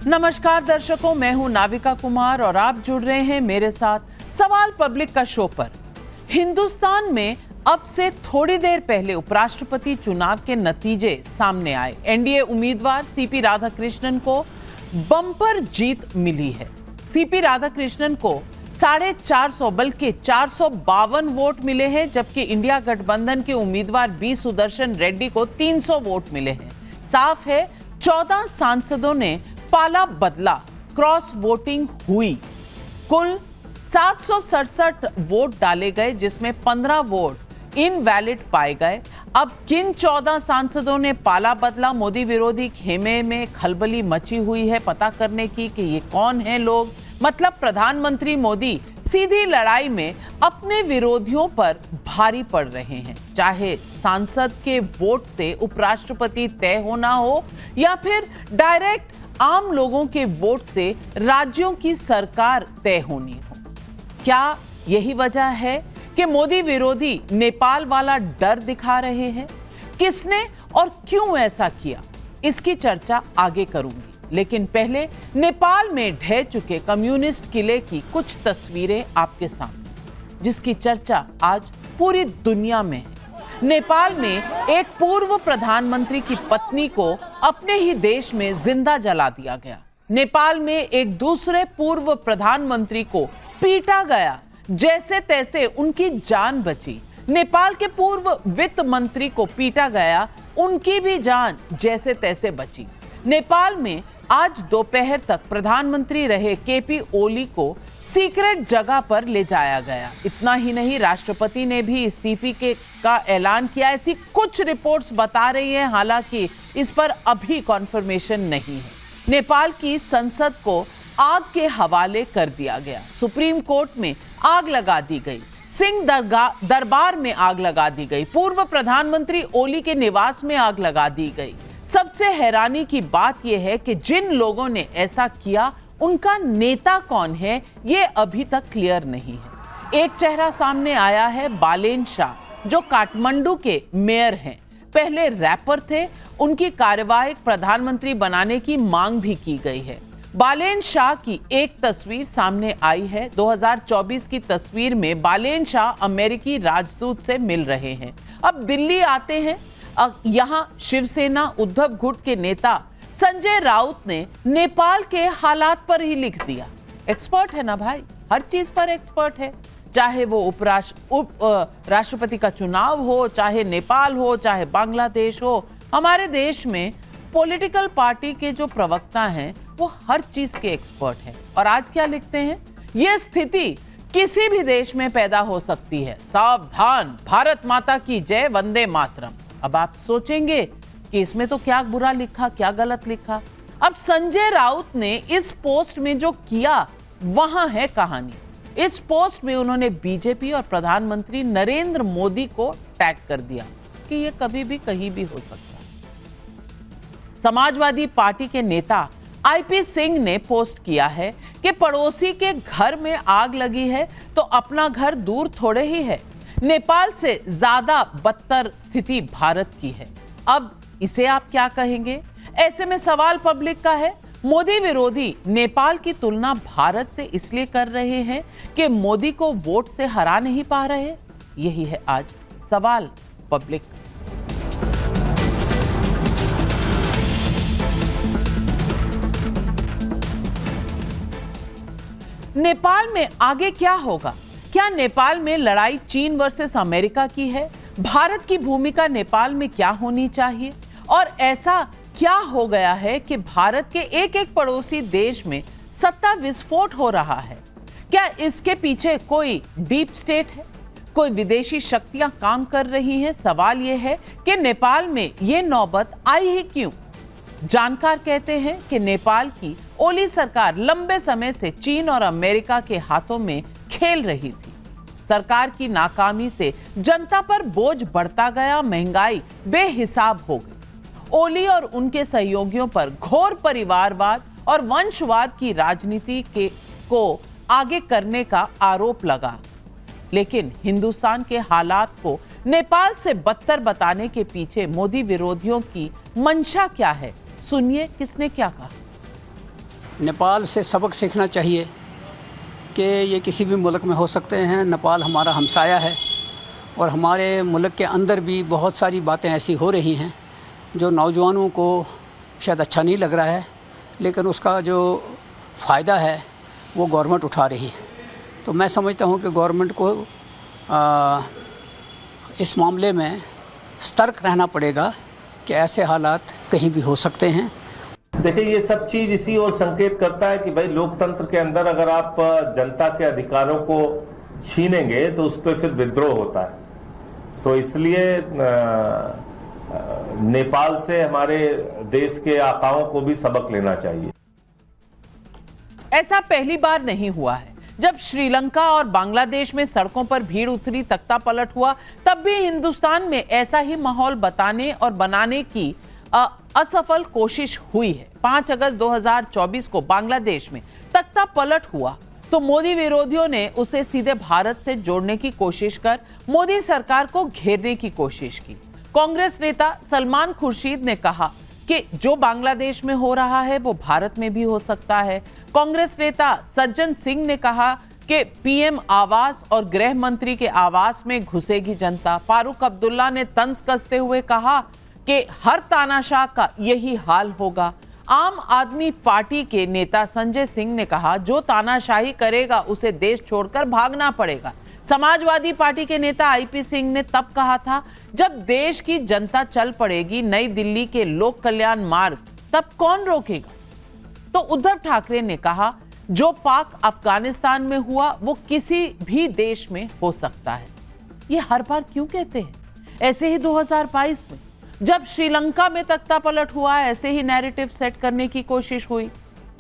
नमस्कार दर्शकों, मैं हूं नाविका कुमार और आप जुड़ रहे हैं मेरे साथ सवाल पब्लिक का शो पर। हिंदुस्तान में अब से थोड़ी देर पहले उपराष्ट्रपति चुनाव के नतीजे सामने आए। एनडीए उम्मीदवार सीपी राधाकृष्णन को बम्पर जीत मिली है। सीपी राधाकृष्णन को 450 बल्कि 452 वोट मिले हैं, जबकि इंडिया गठबंधन के उम्मीदवार बी सुदर्शन रेड्डी को 300 वोट मिले हैं। साफ है 14 सांसदों ने पाला बदला, क्रॉस वोटिंग हुई। कुल 767 वोट डाले गए, जिसमें 15 वोट इनवैलिड पाए गए। अब किन 14 सांसदों ने पाला बदला, मोदी विरोधी खेमे में खलबली मची हुई है पता करने की कि ये कौन हैं लोग। मतलब प्रधानमंत्री मोदी सीधी लड़ाई में अपने विरोधियों पर भारी पड़ रहे हैं, चाहे सांसद के वोट से उपराष्ट्रपति तय होना हो या फिर डायरेक्ट आम लोगों के वोट से राज्यों की सरकार तय होनी हो। क्या यही वजह है कि मोदी विरोधी नेपाल वाला डर दिखा रहे हैं? किसने और क्यों ऐसा किया, इसकी चर्चा आगे करूंगी, लेकिन पहले नेपाल में ढह चुके कम्युनिस्ट किले की कुछ तस्वीरें आपके सामने, जिसकी चर्चा आज पूरी दुनिया में है। नेपाल में एक पूर्व प्रधानमंत्री की पत्नी को अपने ही देश में जिंदा जला दिया गया। नेपाल में एक दूसरे पूर्व प्रधानमंत्री को पीटा गया, जैसे तैसे उनकी जान बची। नेपाल के पूर्व वित्त मंत्री को पीटा गया, उनकी भी जान जैसे तैसे बची। नेपाल में आज दोपहर तक प्रधानमंत्री रहे केपी ओली को सीक्रेट जगह पर ले जाया गया। इतना ही नहीं, राष्ट्रपति ने भी इस्तीफे का ऐलान किया। ऐसी कुछ रिपोर्ट्स बता रही हैं, हालांकि इस पर अभी कॉन्फर्मेशन नहीं है। नेपाल की संसद को आग के हवाले कर दिया गया। सुप्रीम कोर्ट में आग लगा दी गई। सिंह दरबार में आग लगा दी गई। पूर्व प्रधानमंत्री ओली के निवास में आग लगा दी गई। सबसे हैरानी की बात यह है कि जिन लोगों ने ऐसा किया उनका नेता कौन है, ये अभी तक क्लियर नहीं है। एक चेहरा सामने आया है, बालेन शाह, जो काठमांडू के मेयर हैं। पहले रैपर थे, उनकी कार्यवाही प्रधानमंत्री बनाने की मांग भी की गई है। बालेन शाह की एक तस्वीर सामने आई है। 2024 की तस्वीर में बालेन शाह अमेरिकी राजदूत से मिल रहे हैं। अब दिल्ली आते हैं। यहां शिवसेना उद्धव गुट के नेता संजय राउत ने नेपाल के हालात पर ही लिख दिया। एक्सपर्ट है ना भाई, हर चीज पर एक्सपर्ट है। चाहे वो राष्ट्रपति का चुनाव हो, चाहे नेपाल हो, चाहे बांग्लादेश हो, हमारे देश में पॉलिटिकल पार्टी के जो प्रवक्ता हैं वो हर चीज के एक्सपर्ट हैं। और आज क्या लिखते हैं? ये स्थिति किसी भी देश में पैदा हो सकती है, सावधान, भारत माता की जय, वंदे मातरम। अब आप सोचेंगे कि इसमें तो क्या बुरा लिखा, क्या गलत लिखा। अब संजय राउत ने इस पोस्ट में जो किया, वहां है कहानी। इस पोस्ट में उन्होंने बीजेपी और प्रधानमंत्री नरेंद्र मोदी को टैग कर दिया कि ये कभी भी कहीं भी हो सकता है। समाजवादी पार्टी के नेता आईपी सिंह ने पोस्ट किया है कि पड़ोसी के घर में आग लगी है तो अपना घर दूर थोड़े ही है। नेपाल से ज्यादा बदतर स्थिति भारत की है। अब इसे आप क्या कहेंगे? ऐसे में सवाल पब्लिक का है, मोदी विरोधी नेपाल की तुलना भारत से इसलिए कर रहे हैं कि मोदी को वोट से हरा नहीं पा रहे। यही है आज सवाल पब्लिक। नेपाल में आगे क्या होगा? क्या नेपाल में लड़ाई चीन वर्सेस अमेरिका की है? भारत की भूमिका नेपाल में क्या होनी चाहिए? और ऐसा क्या हो गया है कि भारत के एक एक पड़ोसी देश में सत्ता विस्फोट हो रहा है? क्या इसके पीछे कोई डीप स्टेट है? कोई विदेशी शक्तियां काम कर रही हैं? सवाल यह है कि नेपाल में यह नौबत आई ही क्यों? जानकार कहते हैं कि नेपाल की ओली सरकार लंबे समय से चीन और अमेरिका के हाथों में खेल रही थी। सरकार की नाकामी से जनता पर बोझ बढ़ता गया, महंगाई बेहिसाब हो गई। ओली और उनके सहयोगियों पर घोर परिवारवाद और वंशवाद की राजनीति को आगे करने का आरोप लगा। लेकिन हिंदुस्तान के हालात को नेपाल से बदतर बताने के पीछे मोदी विरोधियों की मंशा क्या है? सुनिए किसने क्या कहा। नेपाल से सबक सीखना चाहिए कि ये किसी भी मुल्क में हो सकते हैं। नेपाल हमारा हमसाया है और हमारे मुल्क के अंदर भी बहुत सारी बातें ऐसी हो रही हैं जो नौजवानों को शायद अच्छा नहीं लग रहा है, लेकिन उसका जो फ़ायदा है वो गवर्नमेंट उठा रही है। तो मैं समझता हूँ कि गवर्नमेंट को इस मामले में सतर्क रहना पड़ेगा कि ऐसे हालात कहीं भी हो सकते हैं। देखिए, ये सब चीज इसी ओर संकेत करता है कि भाई लोकतंत्र के अंदर अगर आप जनता के अधिकारों को छीनेंगे तो उस पर फिर विद्रोह होता है। तो इसलिए नेपाल से हमारे देश के आकाओं को भी सबक लेना चाहिए। ऐसा पहली बार नहीं हुआ है। जब श्रीलंका और बांग्लादेश में सड़कों पर भीड़ उतरी, तख्ता पलट हुआ, तब भी हिंदुस्तान में ऐसा ही माहौल बताने और बनाने की असफल कोशिश हुई है। 5 अगस्त 2024 को बांग्लादेश में तख्ता पलट हुआ तो मोदी विरोधियों ने उसे सीधे भारत से जोड़ने की कोशिश कर मोदी सरकार को घेरने की कोशिश की। कांग्रेस नेता सलमान खुर्शीद ने कहा कि जो बांग्लादेश में हो रहा है वो भारत में भी हो सकता है। कांग्रेस नेता सज्जन सिंह ने कहा कि पीएम आवास और गृह मंत्री के आवास में घुसेगी जनता। फारूक अब्दुल्ला ने तंज कसते हुए कहा कि हर तानाशाह का यही हाल होगा। आम आदमी पार्टी के नेता संजय सिंह ने कहा जो तानाशाही करेगा उसे देश छोड़कर भागना पड़ेगा। समाजवादी पार्टी के नेता आईपी सिंह ने तब कहा था जब देश की जनता चल पड़ेगी नई दिल्ली के लोक कल्याण मार्ग, तब कौन रोकेगा। तो उद्धव ठाकरे ने कहा जो पाक अफगानिस्तान में हुआ वो किसी भी देश में हो सकता है। ये हर बार क्यों कहते हैं? ऐसे ही 2022 में जब श्रीलंका में तख्ता पलट हुआ, ऐसे ही नैरेटिव सेट करने की कोशिश हुई।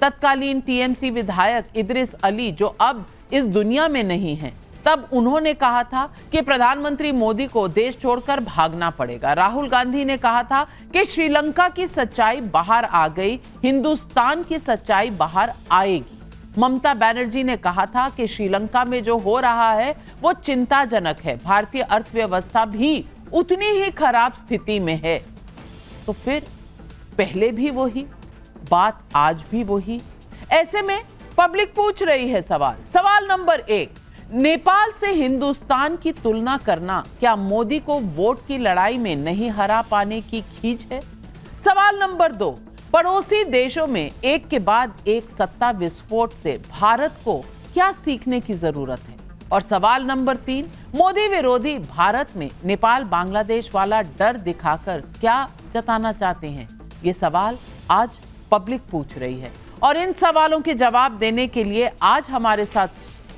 तत्कालीन टीएमसी विधायक इदरिस अली जो अब इस दुनिया में नहीं है, तब उन्होंने कहा था कि प्रधानमंत्री मोदी को देश छोड़कर भागना पड़ेगा। राहुल गांधी ने कहा था कि श्रीलंका की सच्चाई बाहर आ गई, हिंदुस्तान की सच्चाई बाहर आएगी। ममता बनर्जी ने कहा था कि श्रीलंका में जो हो रहा है वो चिंताजनक है, भारतीय अर्थव्यवस्था भी उतनी ही खराब स्थिति में है। तो फिर पहले भी वही बात, आज भी वही। ऐसे में पब्लिक पूछ रही है सवाल नंबर 1, नेपाल से हिंदुस्तान की तुलना करना क्या मोदी को वोट की लड़ाई में नहीं हरा पाने की खींच है? सवाल नंबर 2, पड़ोसी देशों में एक के बाद एक सत्ता विस्फोट से भारत को क्या सीखने की जरूरत है? और सवाल नंबर 3, मोदी विरोधी भारत में नेपाल बांग्लादेश वाला डर दिखाकर क्या जताना चाहते हैं? ये सवाल आज पब्लिक पूछ रही है और इन सवालों के जवाब देने के लिए आज हमारे साथ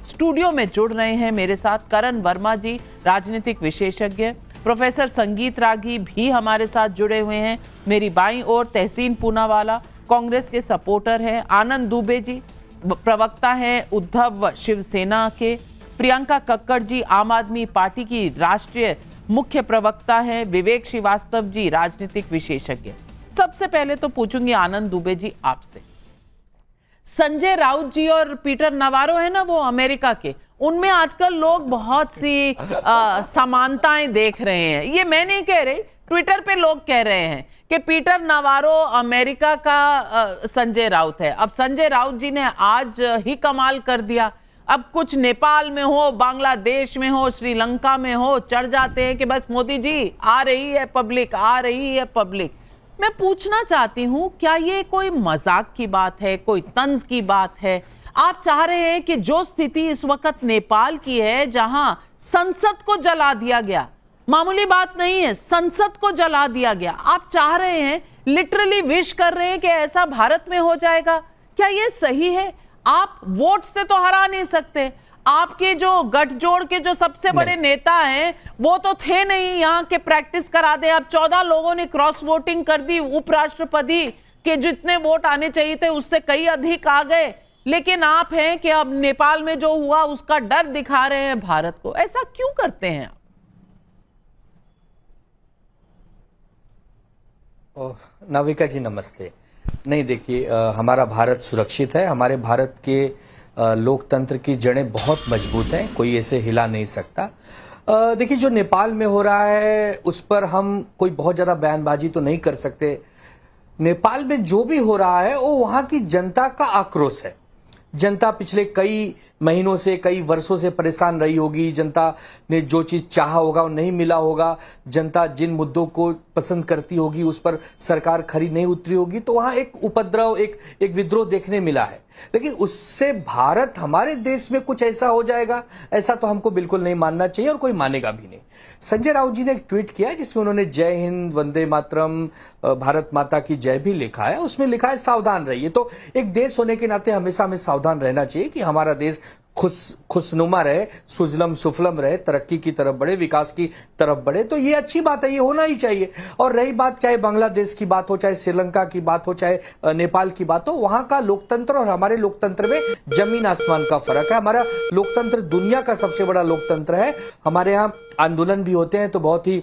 स्टूडियो में जुड़ रहे हैं मेरे साथ करण वर्मा जी, राजनीतिक विशेषज्ञ। प्रोफेसर संगीत रागी भी हमारे साथ जुड़े हुए हैं। मेरी बाईं ओर तहसीन पूनावाला, कांग्रेस के सपोर्टर हैं। आनंद दुबे जी प्रवक्ता हैं उद्धव शिवसेना के। प्रियंका कक्कड़ जी आम आदमी पार्टी की राष्ट्रीय मुख्य प्रवक्ता हैं। विवेक श्रीवास्तव जी राजनीतिक विशेषज्ञ। सबसे पहले तो पूछूंगी आनंद दुबे जी आपसे, संजय राउत जी और पीटर नवारो है ना वो अमेरिका के, उनमें आजकल लोग बहुत सी समानताएं देख रहे हैं। ये मैं नहीं कह रही, ट्विटर पे लोग कह रहे हैं कि पीटर नवारो अमेरिका का संजय राउत है। अब संजय राउत जी ने आज ही कमाल कर दिया। अब कुछ नेपाल में हो, बांग्लादेश में हो, श्रीलंका में हो, चढ़ जाते हैं कि बस मोदी जी आ रही है पब्लिक, आ रही है पब्लिक। मैं पूछना चाहती हूं क्या ये कोई मजाक की बात है, कोई तंज की बात है? आप चाह रहे हैं कि जो स्थिति इस वक्त नेपाल की है जहां संसद को जला दिया गया, मामूली बात नहीं है, संसद को जला दिया गया, आप चाह रहे हैं, लिटरली विश कर रहे हैं कि ऐसा भारत में हो जाएगा? क्या ये सही है? आप वोट से तो हरा नहीं सकते। आपके जो गठजोड़ के जो सबसे बड़े नेता हैं वो तो थे नहीं यहाँ के, प्रैक्टिस करा दे। अब 14 लोगों ने क्रॉस वोटिंग कर दी, उपराष्ट्रपति के जितने वोट आने चाहिए थे उससे कई अधिक आ गए, लेकिन आप हैं कि अब नेपाल में जो हुआ उसका डर दिखा रहे हैं भारत को। ऐसा क्यों करते हैं आप? नाविका जी नमस्ते। नहीं देखिए, हमारा भारत सुरक्षित है। हमारे भारत के लोकतंत्र की जड़ें बहुत मजबूत हैं, कोई ऐसे हिला नहीं सकता। देखिए जो नेपाल में हो रहा है उस पर हम कोई बहुत ज़्यादा बयानबाजी तो नहीं कर सकते। नेपाल में जो भी हो रहा है वो वहां की जनता का आक्रोश है। जनता पिछले कई महीनों से, कई वर्षों से परेशान रही होगी। जनता ने जो चीज चाहा होगा वो नहीं मिला होगा। जनता जिन मुद्दों को पसंद करती होगी उस पर सरकार खरी नहीं उतरी होगी। तो वहां एक उपद्रव, एक विद्रोह देखने मिला है। लेकिन उससे भारत, हमारे देश में कुछ ऐसा हो जाएगा, ऐसा तो हमको बिल्कुल नहीं मानना चाहिए और कोई मानेगा भी नहीं। संजय राउत जी ने एक ट्वीट किया जिसमें उन्होंने जय हिंद, वंदे मातरम, भारत माता की जय भी लिखा है। उसमें लिखा है सावधान रहिए। तो एक देश होने के नाते हमेशा हमें सावधान रहना चाहिए कि हमारा देश खुशनुमा रहे, सुजलम सुफलम रहे, तरक्की की तरफ बढ़े, विकास की तरफ बढ़े। तो ये अच्छी बात है, ये होना ही चाहिए। और रही बात चाहे बांग्लादेश की बात हो, चाहे श्रीलंका की बात हो, चाहे नेपाल की बात हो, वहां का लोकतंत्र और हमारे लोकतंत्र में जमीन आसमान का फर्क है। हमारा लोकतंत्र दुनिया का सबसे बड़ा लोकतंत्र है। हमारे यहाँ आंदोलन भी होते हैं तो बहुत ही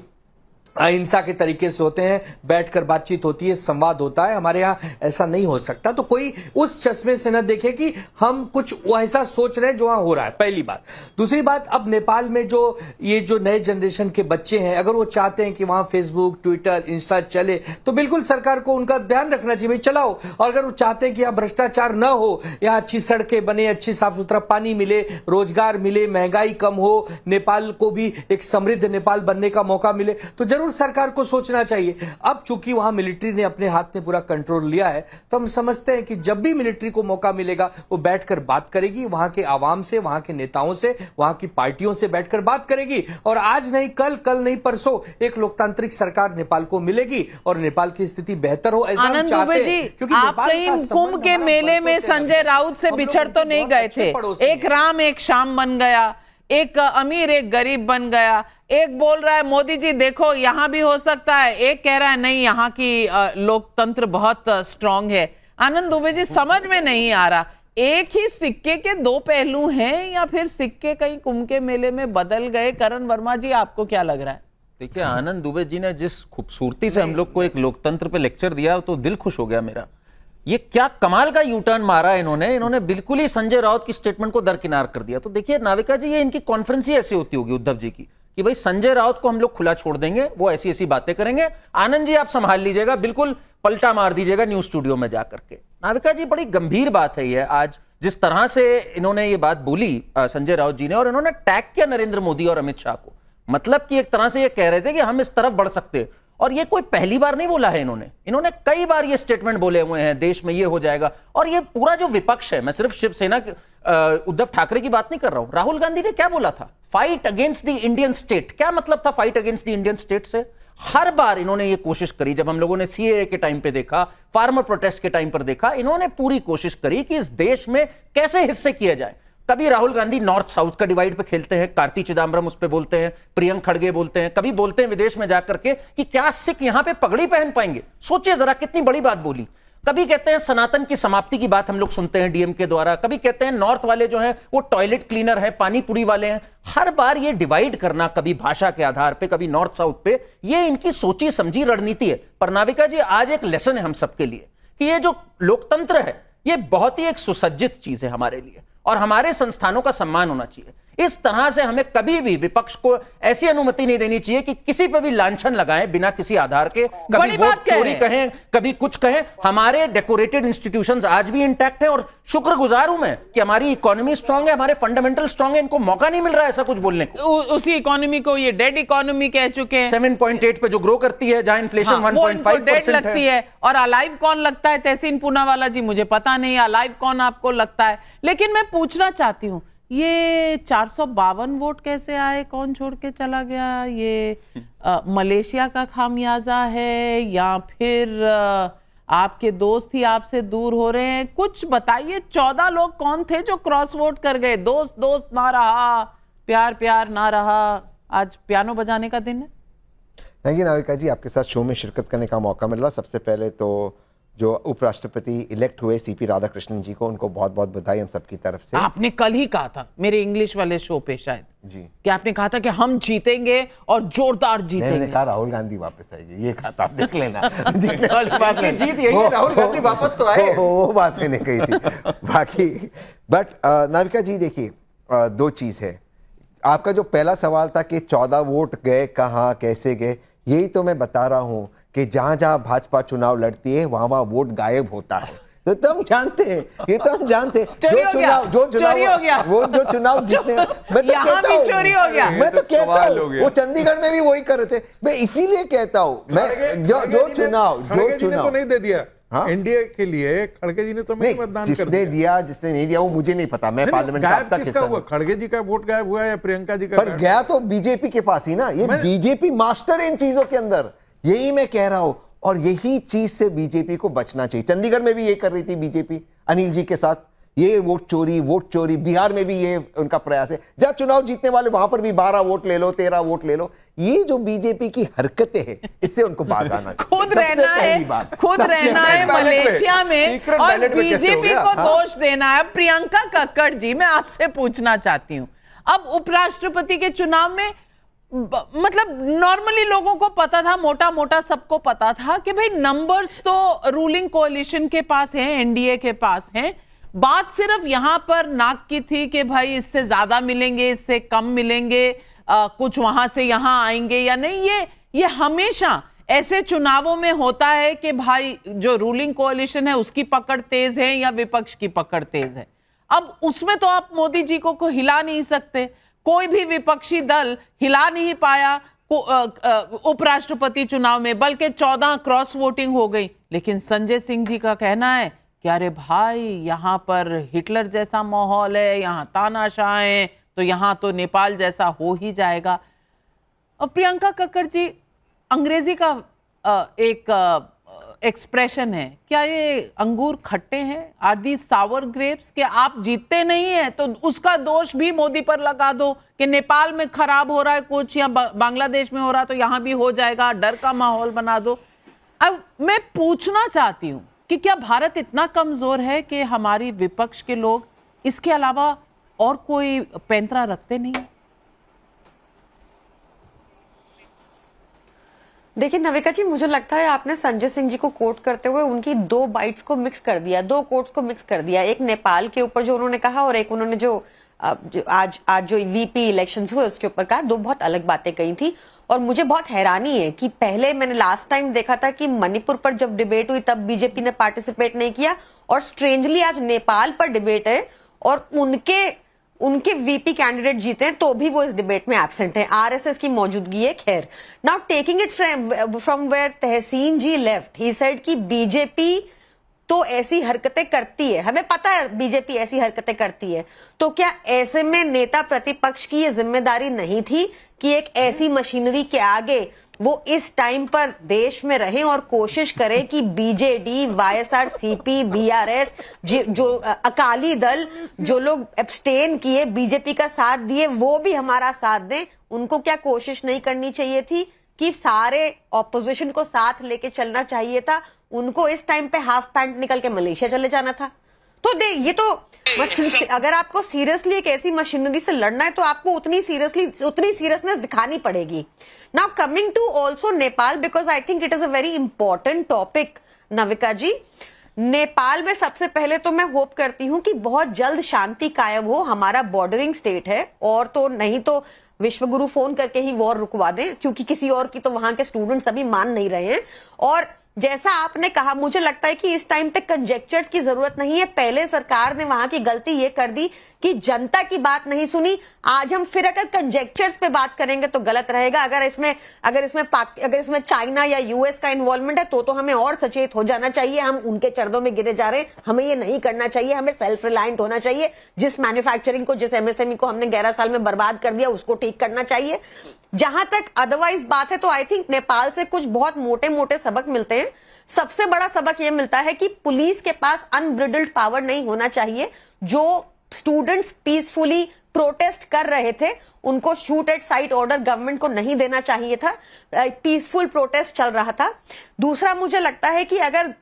अहिंसा के तरीके से होते हैं, बैठकर बातचीत होती है, संवाद होता है। हमारे यहाँ ऐसा नहीं हो सकता। तो कोई उस चश्मे से न देखे कि हम कुछ ऐसा सोच रहे हैं जो वहां हो रहा है, पहली बात। दूसरी बात, अब नेपाल में जो नए जनरेशन के बच्चे हैं, अगर वो चाहते हैं कि वहां फेसबुक, ट्विटर, इंस्टा चले तो बिल्कुल सरकार को उनका ध्यान रखना चाहिए, भाई चलाओ। और अगर वो चाहते हैं कि यहाँ भ्रष्टाचार न हो, यहाँ अच्छी सड़कें बने, अच्छी साफ सुथरा पानी मिले, रोजगार मिले, महंगाई कम हो, नेपाल को भी एक समृद्ध नेपाल बनने का मौका मिले, तो जरूर सरकार को सोचना चाहिए। अब चूंकि वहां मिलिट्री ने अपने हाथ में पूरा कंट्रोल लिया है तो हम समझते हैं कि जब भी मिलिट्री को मौका मिलेगा वो बैठकर बात करेगी, वहां के आवाम से, वहां के नेताओं से, वहां की पार्टियों से बैठकर बात करेगी। और आज नहीं कल, कल नहीं परसों एक लोकतांत्रिक सरकार नेपाल को मिलेगी और नेपाल की स्थिति बेहतर हो, ऐसा हम चाहते हैं। क्योंकि आप कहीं कुंभ के मेले में संजय राउत से बिछड़ तो नहीं गए थे। एक राम एक शाम बन गया, एक अमीर एक गरीब बन गया। एक बोल रहा है मोदी जी देखो यहां भी हो सकता है, एक कह रहा है नहीं यहां की लोकतंत्र बहुत स्ट्रांग है। आनंद दुबे जी, समझ में नहीं आ रहा, एक ही सिक्के के दो पहलू हैं या फिर सिक्के कहीं कुंभ के मेले में बदल गए? करण वर्मा जी, आपको क्या लग रहा है? देखिए, आनंद दुबे जी ने जिस खूबसूरती से हम लोग को एक लोकतंत्र पे लेक्चर दिया तो दिल खुश हो गया मेरा। ये क्या कमाल का यू टर्न मारा है इन्होंने बिल्कुल ही संजय राउत की स्टेटमेंट को दरकिनार कर दिया। तो देखिए नाविका जी, ये इनकी कॉन्फ्रेंस ही ऐसी होती होगी उद्धव जी की कि भाई संजय राउत को हम लोग खुला छोड़ देंगे, वो ऐसी ऐसी बातें करेंगे, आनंद जी आप संभाल लीजिएगा, बिल्कुल पलटा मार दीजिएगा न्यूज स्टूडियो में जाकर के। नाविका जी, बड़ी गंभीर बात है ये, आज जिस तरह से इन्होंने ये बात बोली संजय राउत जी ने, और इन्होंने टैग किया नरेंद्र मोदी और अमित शाह को। मतलब कि एक तरह से ये कह रहे थे कि हम इस तरफ बढ़ सकते हैं। और ये कोई पहली बार नहीं बोला है इन्होंने कई बार ये स्टेटमेंट बोले हुए हैं, देश में ये हो जाएगा। और ये पूरा जो विपक्ष है, मैं सिर्फ शिवसेना उद्धव ठाकरे की बात नहीं कर रहा हूं, राहुल गांधी ने क्या बोला था, fight against the Indian state. क्या मतलब था fight against the Indian state से? हर बार इन्होंने ये कोशिश करी, जब हम लोगों ने सीएए के टाइम पे देखा, फार्मर प्रोटेस्ट के टाइम पर देखा, इन्होंने पूरी कोशिश करी कि इस देश में कैसे हिस्से किए जाए। कभी राहुल गांधी नॉर्थ साउथ का डिवाइड पे खेलते हैं, कार्ति चिदम्बरम उस पे बोलते हैं, प्रियंक खड़गे बोलते हैं, कभी बोलते हैं विदेश में जाकर के कि क्या सिख यहां पे पगड़ी पहन पाएंगे। सोचिए जरा कितनी बड़ी बात बोली। कभी कहते हैं सनातन की समाप्ति की बात हम लोग सुनते हैं डीएम के द्वारा, कभी कहते हैं नॉर्थ वाले जो हैं वो टॉयलेट क्लीनर है, पानी पूरी वाले हैं। हर बार ये डिवाइड करना, कभी भाषा के आधार पे, कभी नॉर्थ साउथ पे, ये इनकी सोची समझी रणनीति है। पर नाविका जी, आज एक लेसन है हम सबके लिए कि ये जो लोकतंत्र है ये बहुत ही एक सुसज्जित चीज है हमारे लिए, और हमारे संस्थानों का सम्मान होना चाहिए। इस तरह से हमें कभी भी विपक्ष को ऐसी अनुमति नहीं देनी चाहिए कि किसी पर भी लांछन लगाएं बिना किसी आधार के, कभी वोट चोरी कहें, कभी कुछ कहें। हमारे डेकोरेटेड इंस्टीट्यूशंस आज भी इंटैक्ट हैं, और शुक्रगुजार हूं मैं कि हमारी इकोनॉमी स्ट्रांग है, हमारे फंडामेंटल स्ट्रांग है, इनको मौका नहीं मिल रहा है ऐसा कुछ बोलने को। उसी इकोनॉमी को ये डेड इकोनॉमी कह चुके हैं। 7.8 पे जो ग्रो करती है, जहां इन्फ्लेशन 1.5% लगती है। और अलाइव कौन लगता है? तहसीन पूनावाला जी, मुझे पता नहीं अलाइव कौन आपको लगता है। लेकिन मैं पूछना चाहती हूँ, ये 452 वोट कैसे आए? कौन छोड़ के चला गया? ये मलेशिया का खामियाजा है या फिर आपके दोस्त ही आपसे दूर हो रहे हैं? कुछ बताइए। 14 लोग कौन थे जो क्रॉस वोट कर गए? दोस्त दोस्त ना रहा, प्यार प्यार ना रहा, आज पियानो बजाने का दिन है। थैंक यू नाविका जी, आपके साथ शो में शिरकत करने का मौका मिला। सबसे पहले तो जो उपराष्ट्रपति इलेक्ट हुए सीपी राधाकृष्णन जी को, उनको बहुत बहुत बधाई हम सबकी तरफ से। आपने कल ही कहा था मेरे इंग्लिश वाले शो पे शायद जी कि आपने कहा था कि हम जीतेंगे और जोरदार जीतेंगे। मैंने कहा राहुल गांधी वापस आएगी, ये कहा था, आप देख लेना। जीतने वाली बात नहीं, जीत यही है, राहुल गांधी वापस तो आए। वो बात मैंने कही थी। बाकी बट नाविका जी देखिए, दो चीज है। आपका जो पहला सवाल था कि 14 वोट गए कहाँ, कैसे गए, यही तो मैं बता रहा हूं कि जहां जहां भाजपा चुनाव लड़ती है वहां वहां वोट गायब होता है। तो हम जानते हैं, ये तो हम जानते हैं। चोरी हो गया। वो जो चुनाव जीतने, मैं तो यहाँ कहता भी हूँ, चोरी हो गया। मैं तो कहता हूँ वो चंडीगढ़ में भी वही कर रहे थे। मैं इसीलिए कहता हूँ, मैं जो चुनाव नहीं दे दिया हाँ? एनडीए के लिए खड़गे जी ने तो नहीं, मतदान कर जिसने दिया जिसने नहीं दिया वो मुझे नहीं पता, मैं पार्लियामेंट का अब गायब तक किसका हिस्सा हुआ? हूं। खड़गे जी का वोट गायब हुआ या प्रियंका जी का? पर गया तो बीजेपी के पास ही ना। ये बीजेपी मास्टर है इन चीजों के अंदर, यही मैं कह रहा हूं। और यही चीज से बीजेपी को बचना चाहिए। चंडीगढ़ में भी ये कर रही थी बीजेपी अनिल जी के साथ, ये वोट चोरी। बिहार में भी ये उनका प्रयास है। जहां चुनाव जीतने वाले वहां पर भी 12 वोट ले लो, 13 वोट ले लो। ये जो बीजेपी की हरकतें हैं, इससे उनको बाज आना चाहिए। खुद रहना है मलेशिया में और बीजेपी को दोष देना है। प्रियंका कक्कड़ जी, मैं आपसे पूछना चाहती हूं, अब उपराष्ट्रपति के चुनाव में मतलब नॉर्मली लोगों को पता था, मोटा मोटा सबको पता था कि भाई नंबर्स तो रूलिंग कोalition के पास हैं, एनडीए के पास हैं। बात सिर्फ यहां पर नाक की थी कि भाई इससे ज्यादा मिलेंगे, इससे कम मिलेंगे, कुछ वहां से यहां आएंगे या नहीं। ये हमेशा ऐसे चुनावों में होता है कि भाई जो रूलिंग कोalition है उसकी पकड़ तेज है या विपक्ष की पकड़ तेज है। अब उसमें तो आप मोदी जी को हिला नहीं सकते। कोई भी विपक्षी दल हिला नहीं पाया उपराष्ट्रपति चुनाव में, बल्कि 14 क्रॉस वोटिंग हो गई। लेकिन संजय सिंह जी का कहना है कि अरे भाई यहां पर हिटलर जैसा माहौल है, यहां तानाशाह है, तो यहां तो नेपाल जैसा हो ही जाएगा। और प्रियंका कक्कड़ जी, अंग्रेजी का एक एक्सप्रेशन है, क्या ये अंगूर खट्टे हैं? Are the sour grapes? कि आप जीतते नहीं है तो उसका दोष भी मोदी पर लगा दो कि नेपाल में खराब हो रहा है कुछ या बांग्लादेश में हो रहा है तो यहां भी हो जाएगा, डर का माहौल बना दो। अब मैं पूछना चाहती हूं कि क्या भारत इतना कमजोर है कि हमारी विपक्ष के लोग इसके अलावा और कोई पैंतरा रखते नहीं? देखिए नविका जी, मुझे लगता है आपने संजय सिंह जी को कोट करते हुए उनकी 2 बाइट्स को मिक्स कर दिया, 2 कोट्स को मिक्स कर दिया। एक नेपाल के ऊपर जो उन्होंने कहा और एक उन्होंने जो आज जो वीपी इलेक्शंस हुए उसके ऊपर कहा। 2 बहुत अलग बातें कही थी। और मुझे बहुत हैरानी है कि पहले मैंने लास्ट टाइम देखा था कि मणिपुर पर जब डिबेट हुई तब बीजेपी ने पार्टिसिपेट नहीं किया, और स्ट्रेंजली आज नेपाल पर डिबेट है और उनके वीपी कैंडिडेट जीते हैं तो भी वो इस डिबेट में एब्सेंट है। आरएसएस की मौजूदगी है। खैर, now taking it from where Tahseen ji left, he said कि बीजेपी तो ऐसी हरकतें करती है, हमें पता है बीजेपी ऐसी हरकतें करती है, तो क्या ऐसे में नेता प्रतिपक्ष की ये जिम्मेदारी नहीं थी कि एक ऐसी मशीनरी के आगे वो इस टाइम पर देश में रहें और कोशिश करें कि बीजेडी, वाईएसआरसीपी, बीआरएस, जो अकाली दल, जो लोग एब्सटेन किए, बीजेपी का साथ दिए, वो भी हमारा साथ दें? उनको क्या कोशिश नहीं करनी चाहिए थी कि सारे ऑपोजिशन को साथ लेके चलना चाहिए था? उनको इस टाइम पे हाफ पैंट निकल के मलेशिया चले जाना था। तो ये तो अगर आपको सीरियसली एक ऐसी मशीनरी से लड़ना है तो आपको उतनी सीरियसनेस दिखानी पड़ेगी। Now coming to also Nepal, because I think it is a very important topic. Navika ji, Nepal में सबसे पहले तो मैं होप करती हूं कि बहुत जल्द शांति कायम हो। हमारा बॉर्डरिंग स्टेट है, और तो नहीं तो विश्वगुरु फोन करके ही वॉर रुकवा दें, क्योंकि किसी और की तो वहां के स्टूडेंट्स अभी मान नहीं रहे हैं। और जैसा आपने कहा, मुझे लगता है कि इस टाइम पे कंजेक्चर्स की जरूरत नहीं है। पहले सरकार ने वहां की गलती ये कर दी कि जनता की बात नहीं सुनी। आज हम फिर अगर कंजेक्चर्स पे बात करेंगे तो गलत रहेगा। अगर इसमें चाइना या यूएस का इन्वॉल्वमेंट है तो हमें और सचेत हो जाना चाहिए। हम उनके चरणों में गिरे जा रहे हैं, हमें ये नहीं करना चाहिए। हमें सेल्फ रिलायंट होना चाहिए। जिस मैन्युफैक्चरिंग को, जिस एमएसएमई को हमने 11 साल में बर्बाद कर दिया, उसको ठीक करना चाहिए। जहां तक अदरवाइज बात है तो आई थिंक नेपाल से कुछ बहुत मोटे मोटे सबक मिलते हैं। सबसे बड़ा सबक यह मिलता है कि पुलिस के पास अनब्रिडल्ड पावर नहीं होना चाहिए। जो स्टूडेंट्स पीसफुली प्रोटेस्ट कर रहे थे उनको shoot at site order government को नहीं देना चाहिए था। पीसफुल प्रोटेस्ट चल रहा था। दूसरा, मुझे लगता है कि अगर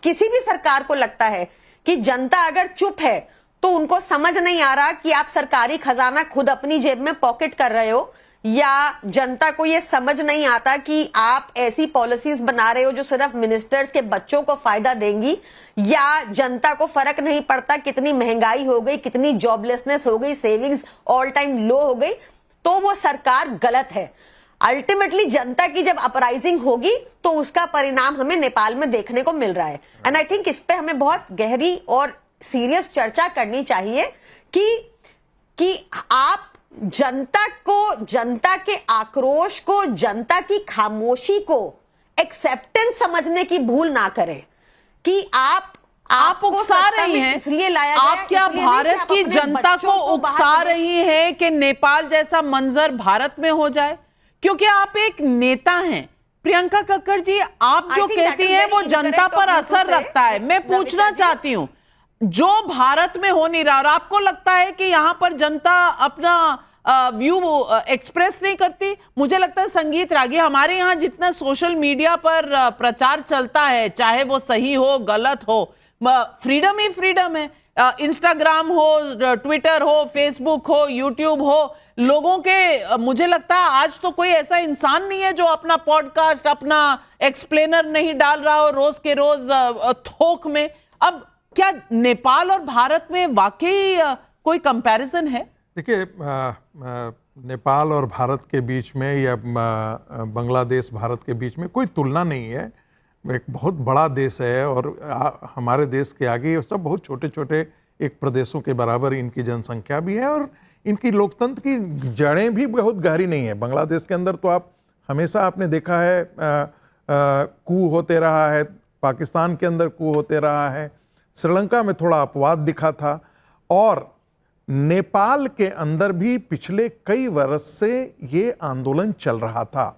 किसी भी सरकार को लगता है कि जनता अगर चुप है तो उनको समझ नहीं आ रहा कि आप सरकारी खजाना खुद अपनी जेब में पॉकेट कर रहे हो, या जनता को यह समझ नहीं आता कि आप ऐसी पॉलिसीज बना रहे हो जो सिर्फ मिनिस्टर्स के बच्चों को फायदा देंगी, या जनता को फर्क नहीं पड़ता कितनी महंगाई हो गई, कितनी जॉबलेसनेस हो गई, सेविंग्स ऑल टाइम लो हो गई, तो वो सरकार गलत है। अल्टीमेटली जनता की जब अपराइजिंग होगी तो उसका परिणाम हमें नेपाल में देखने को मिल रहा है। एंड आई थिंक इस पे हमें बहुत गहरी और सीरियस चर्चा करनी चाहिए कि आप जनता को, जनता के आक्रोश को, जनता की खामोशी को एक्सेप्टेंस समझने की भूल ना करें कि आप उकसा रही हैं, इसलिए लाया आप क्या भारत की जनता को उकसा रही हैं कि नेपाल जैसा मंजर भारत में हो जाए? क्योंकि आप एक नेता हैं प्रियंका कक्कड़ जी, आप जो कहती हैं वो जनता पर असर रखता है। मैं पूछना चाहती हूं, जो भारत में हो नहीं रहा और आपको लगता है कि यहां पर जनता अपना व्यू एक्सप्रेस नहीं करती। मुझे लगता है संगीत रागी, हमारे यहाँ जितना सोशल मीडिया पर प्रचार चलता है, चाहे वो सही हो गलत हो, फ्रीडम ही फ्रीडम है। इंस्टाग्राम हो, ट्विटर हो, फेसबुक हो, यूट्यूब हो, लोगों के, मुझे लगता है आज तो कोई ऐसा इंसान नहीं है जो अपना पॉडकास्ट, अपना एक्सप्लेनर नहीं डाल रहा हो रोज के रोज थोक में। अब क्या नेपाल और भारत में वाकई कोई कंपैरिजन है? देखिए, नेपाल और भारत के बीच में या बांग्लादेश भारत के बीच में कोई तुलना नहीं है। एक बहुत बड़ा देश है और हमारे देश के आगे ये सब बहुत छोटे छोटे एक प्रदेशों के बराबर इनकी जनसंख्या भी है और इनकी लोकतंत्र की जड़ें भी बहुत गहरी नहीं है। बांग्लादेश के अंदर तो आप हमेशा आपने देखा है कू होते रहा है, पाकिस्तान के अंदर कू होते रहा है, श्रीलंका में थोड़ा अपवाद दिखा था और नेपाल के अंदर भी पिछले कई वर्ष से ये आंदोलन चल रहा था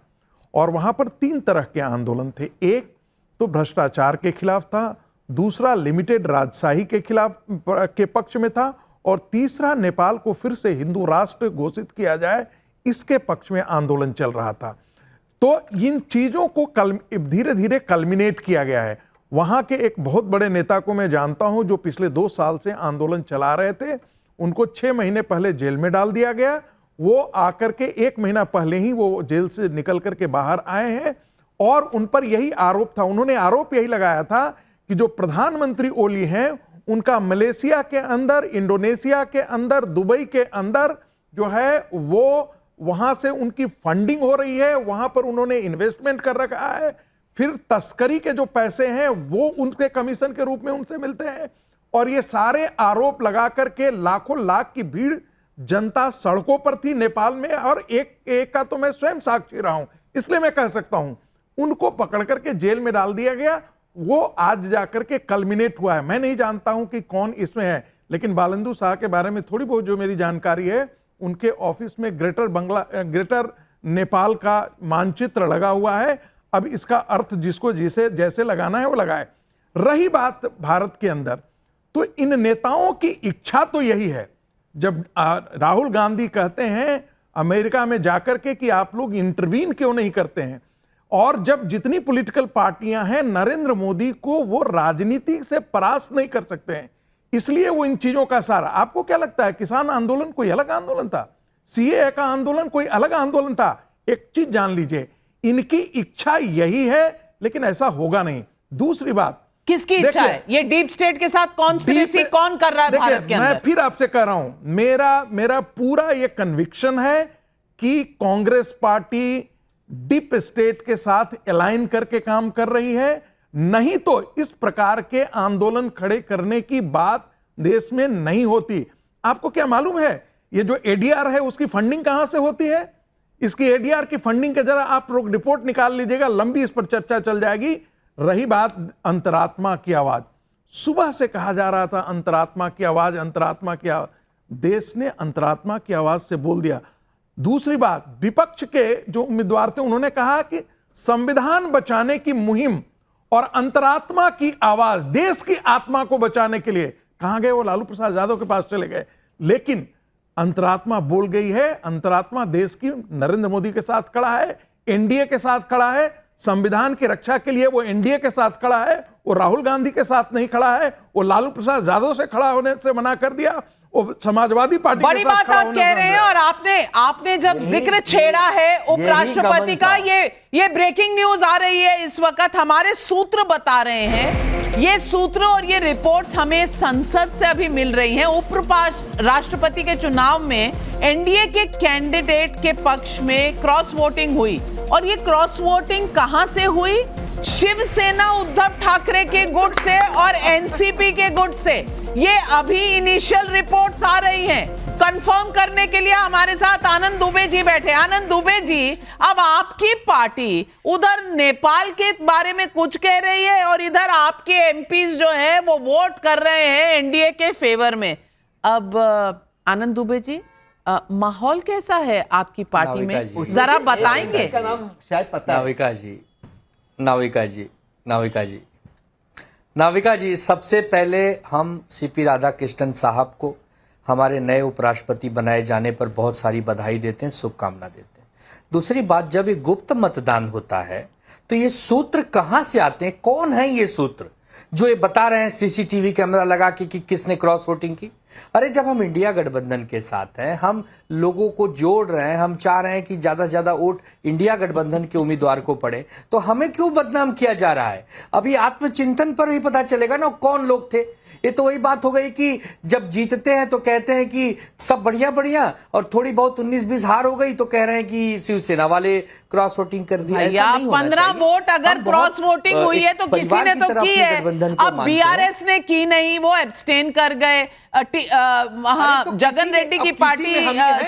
और वहाँ पर 3 तरह के आंदोलन थे। एक तो भ्रष्टाचार के खिलाफ था, दूसरा लिमिटेड राजशाही के खिलाफ के पक्ष में था और तीसरा नेपाल को फिर से हिंदू राष्ट्र घोषित किया जाए, इसके पक्ष में आंदोलन चल रहा था। तो इन चीज़ों को धीरे धीरे कल्मिनेट किया गया है। वहाँ के एक बहुत बड़े नेता को मैं जानता हूँ जो पिछले 2 साल से आंदोलन चला रहे थे, उनको 6 महीने पहले जेल में डाल दिया गया। वो आकर के 1 महीना पहले ही वो जेल से निकल करके बाहर आए हैं और उन पर यही आरोप था, उन्होंने आरोप यही लगाया था कि जो प्रधानमंत्री ओली हैं उनका मलेशिया के अंदर, इंडोनेशिया के अंदर, दुबई के अंदर जो है वो वहाँ से उनकी फंडिंग हो रही है, वहाँ पर उन्होंने इन्वेस्टमेंट कर रखा है, फिर तस्करी के जो पैसे हैं वो उनके कमीशन के रूप में उनसे मिलते हैं और ये सारे आरोप लगा करके लाखों लाख की भीड़ जनता सड़कों पर थी नेपाल में और एक का तो मैं स्वयं साक्षी रहा हूं, इसलिए मैं कह सकता हूं उनको पकड़ करके जेल में डाल दिया गया। वो आज जाकर के कल्मिनेट हुआ है। मैं नहीं जानता हूं कि कौन इसमें है, लेकिन बालेंदु शाह के बारे में थोड़ी बहुत जो मेरी जानकारी है, उनके ऑफिस में ग्रेटर नेपाल का मानचित्र लगा हुआ है। अब इसका अर्थ जिसको जिसे जैसे लगाना है वो लगाए। रही बात भारत के अंदर, तो इन नेताओं की इच्छा तो यही है। जब राहुल गांधी कहते हैं अमेरिका में जाकर के कि आप लोग इंटरवीन क्यों नहीं करते हैं, और जब जितनी पॉलिटिकल पार्टियां हैं नरेंद्र मोदी को वो राजनीति से परास्त नहीं कर सकते हैं, इसलिए वो इन चीजों का सारा। आपको क्या लगता है किसान आंदोलन कोई अलग आंदोलन था? सीएए का आंदोलन कोई अलग आंदोलन था? एक चीज जान लीजिए, इनकी इच्छा यही है, लेकिन ऐसा होगा नहीं। दूसरी बात, किसकी इच्छा है? ये डीप स्टेट के साथ कॉन्स्पिरेसी कौन कर रहा है भारत के अंदर? मैं फिर आपसे कह रहा हूं, मेरा पूरा ये कन्विक्शन है कि कांग्रेस पार्टी डीप स्टेट के साथ अलाइन करके काम कर रही है, नहीं तो इस प्रकार के आंदोलन खड़े करने की बात देश में नहीं होती। आपको क्या मालूम है ये जो एडीआर है उसकी फंडिंग कहां से होती है? इसकी एडीआर की फंडिंग का जरा आप लोग रिपोर्ट निकाल लीजिएगा, लंबी इस पर चर्चा चल जाएगी। रही बात अंतरात्मा की आवाज, सुबह से कहा जा रहा था अंतरात्मा की आवाज, अंतरात्मा की आवाज, देश ने अंतरात्मा की आवाज से बोल दिया। दूसरी बात, विपक्ष के जो उम्मीदवार थे उन्होंने कहा कि संविधान बचाने की मुहिम और अंतरात्मा की आवाज, देश की आत्मा को बचाने के लिए कहां गए? वो लालू प्रसाद यादव के पास चले गए। लेकिन अंतरात्मा बोल गई है, अंतरात्मा देश की नरेंद्र मोदी के साथ खड़ा है, एनडीए के साथ खड़ा है, संविधान की रक्षा के लिए वो एनडीए के साथ खड़ा है, वो राहुल गांधी के साथ नहीं खड़ा है, वो लालू प्रसाद यादव से खड़ा होने से मना कर दिया, वो समाजवादी पार्टी बड़ी के साथ बात खड़ा आप होने कह रहे हैं। और आपने जब जिक्र छेड़ा है उपराष्ट्रपति का, ये ब्रेकिंग न्यूज आ रही है इस वक्त, हमारे सूत्र बता रहे हैं ये सूत्र और ये रिपोर्ट्स हमें संसद से अभी मिल रही हैं। उप राष्ट्रपति के चुनाव में एनडीए के कैंडिडेट के पक्ष में क्रॉस वोटिंग हुई, और ये क्रॉस वोटिंग कहां से हुई? शिवसेना उद्धव ठाकरे के गुट से और एनसीपी के गुट से। ये अभी इनिशियल रिपोर्ट्स आ रही हैं। कंफर्म करने के लिए हमारे साथ आनंद दुबे जी बैठे। आनंद दुबे जी, अब आपकी पार्टी उधर नेपाल के बारे में कुछ कह रही है और इधर आपके एमपीज जो हैं वो वोट कर रहे हैं एनडीए के फेवर में। अब आनंद दुबे जी, माहौल कैसा है आपकी पार्टी में, जरा बताएंगे? इसका नाम शायद पता है। नाविका जी, सबसे पहले हम सीपी राधाकृष्णन साहब को हमारे नए उपराष्ट्रपति बनाए जाने पर बहुत सारी बधाई देते हैं, शुभकामना देते हैं। दूसरी बात, जब ये गुप्त मतदान होता है तो ये सूत्र कहां से आते हैं? कौन है ये सूत्र जो ये बता रहे हैं सीसीटीवी कैमरा लगा के कि किसने क्रॉस वोटिंग की? अरे जब हम इंडिया गठबंधन के साथ हैं, हम लोगों को जोड़ रहे हैं, हम चाह रहे हैं कि ज्यादा से ज्यादा वोट इंडिया गठबंधन के उम्मीदवार को पड़े, तो हमें क्यों बदनाम किया जा रहा है? अभी आत्मचिंतन पर भी पता चलेगा ना कौन लोग थे। ये तो वही बात हो गई कि जब जीतते हैं तो कहते हैं कि सब बढ़िया बढ़िया, और थोड़ी बहुत 19-20 हार हो गई तो कह रहे हैं कि शिवसेना वाले क्रॉस वोटिंग कर दिया। भैया 15 वोट अगर क्रॉस वोटिंग हुई है तो किसी ने तो की है। अब बीआरएस ने की नहीं, वो एब्सटेन कर गए। वहां जगन रेड्डी की पार्टी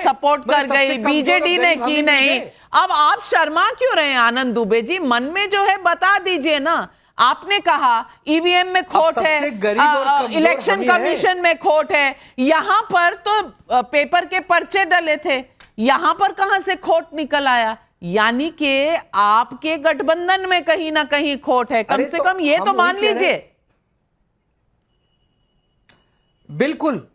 सपोर्ट कर गई, बीजेडी ने की नहीं। अब आप शर्मा क्यों रहे हैं आनंद दुबे जी? मन में जो है बता दीजिए ना। आपने कहा ईवीएम में खोट है, इलेक्शन कमीशन में खोट है, यहां पर तो पेपर के पर्चे डले थे, यहां पर कहां से खोट निकल आया? यानी कि आपके गठबंधन में कहीं ना कहीं खोट है, कम से कम ये तो मान लीजिए। बिल्कुल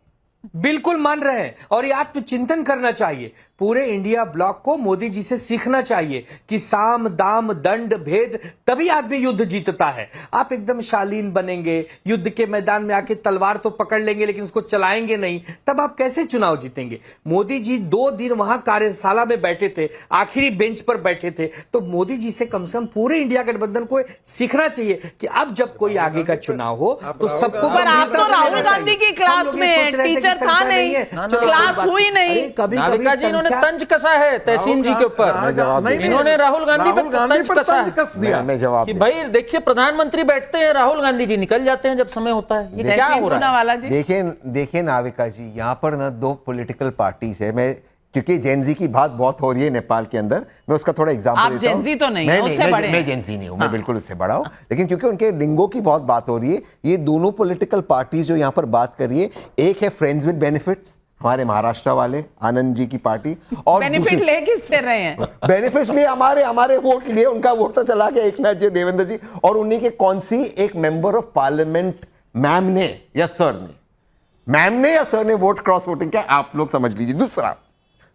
बिल्कुल मान रहे हैं, और ये आत्मचिंतन करना चाहिए। पूरे इंडिया ब्लॉक को मोदी जी से सीखना चाहिए कि साम दाम दंड भेद, तभी आदमी युद्ध जीतता है। आप एकदम शालीन बनेंगे, युद्ध के मैदान में आके तलवार तो पकड़ लेंगे लेकिन उसको चलाएंगे नहीं, तब आप कैसे चुनाव जीतेंगे? मोदी जी 2 दिन वहां कार्यशाला में बैठे थे, आखिरी बेंच पर बैठे थे, तो मोदी जी से कम पूरे इंडिया गठबंधन को सीखना चाहिए कि अब जब कोई आगे का चुनाव हो तो सबको। पर आप तो राहुल गांधी की क्लास में टीचर था नहीं, क्लास हुई नहीं। कभी तंज कसा है तहसीन जी के ऊपर, इन्होंने राहुल गांधी पर तंज कसा है। मैं जवाब कि भाई देखिए, प्रधानमंत्री बैठते हैं, राहुल गांधी जी निकल जाते हैं जब समय होता है। ये क्या हो रहा है? देखिए नाविका जी, यहाँ पर ना 2 पॉलिटिकल पार्टीज है। मैं क्योंकि जेनजी की बात बहुत हो रही है नेपाल के अंदर, मैं उसका थोड़ा एग्जांपल देता हूं। जेनजी तो नहीं है, उससे बड़े हैं। मैं जेनजी नहीं हूं, मैं बिल्कुल उससे बड़ा हूं, लेकिन क्योंकि उनके लिंगों की बहुत बात हो रही है, ये दोनों पॉलिटिकल पार्टीज जो यहाँ पर बात कर रही है, एक है फ्रेंड्स विद बेनिफिट्स, हमारे महाराष्ट्र वाले आनंद जी की पार्टी, और बेनिफिट ले किससे रहे हैं? बेनिफिट्स लिए हमारे वोट लिए, उनका वोट तो चला गया एकनाथ जी, देवेंद्र जी, और उन्हीं के कौन सी एक मेंबर ऑफ पार्लियामेंट मैम ने या सर ने वोट क्रॉस वोटिंग किया। आप लोग समझ लीजिए।